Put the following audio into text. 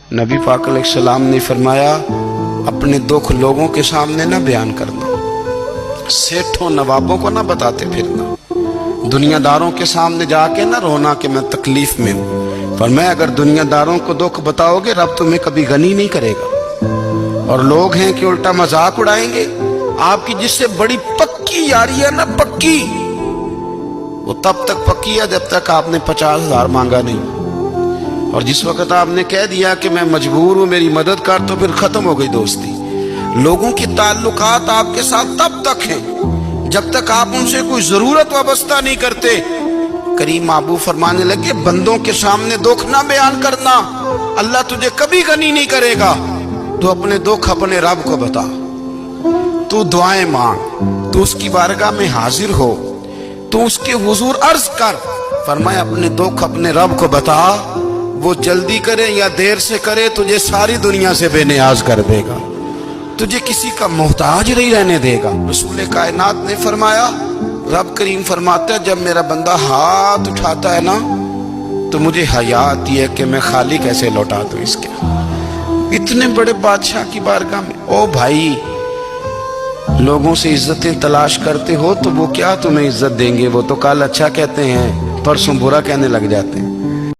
नबी पाक अलैहिस्सलाम ने फरमाया, अपने दुख लोगों के सामने ना बयान करना, सेठों नवाबों को ना बताते फिरना, दुनियादारों के सामने जाके ना रोना कि मैं तकलीफ में हूँ। फरमाया अगर दुनियादारों को दुख बताओगे रब तुम्हें कभी गनी नहीं करेगा। और लोग हैं कि उल्टा मजाक उड़ाएंगे आपकी, जिससे बड़ी पक्की यारी है ना, पक्की, वो तब तक पक्की है जब तक आपने 50,000 मांगा नहीं। और जिस वक्त आपने कह दिया कि मैं मजबूर हूं मेरी मदद कर, तो फिर खत्म हो गई दोस्ती। लोगों के ताल्लुकात आपके साथ तब तक हैं जब तक आप उनसे कोई जरूरत वाबस्ता नहीं करते। करीम आबू फरमाने लगे, बंदों के सामने दुख ना बयान करना, अल्लाह तुझे कभी गनी नहीं करेगा। तू अपने दुख अपने रब को बता, तू दुआएं मांग, तू उसकी बारगाह में हाजिर हो, तू उसके हुजूर अर्ज कर। फरमाया अपने दुख अपने रब को बता, वो जल्दी करे या देर से करे तुझे सारी दुनिया से बेनियाज कर देगा, तुझे किसी का मोहताज नहीं रहने देगा। रसूल कायनात ने फरमाया, रब करीम फरमाता है जब मेरा बंदा हाथ उठाता है ना तो मुझे हया आती है कि मैं खाली कैसे लौटा दूं इसके। इतने बड़े बादशाह की बारगाह में, ओ भाई लोगों से इज्जतें तलाश करते हो तो वो क्या तुम्हें इज्जत देंगे, वो तो कल अच्छा कहते हैं परसों बुरा कहने लग जाते हैं।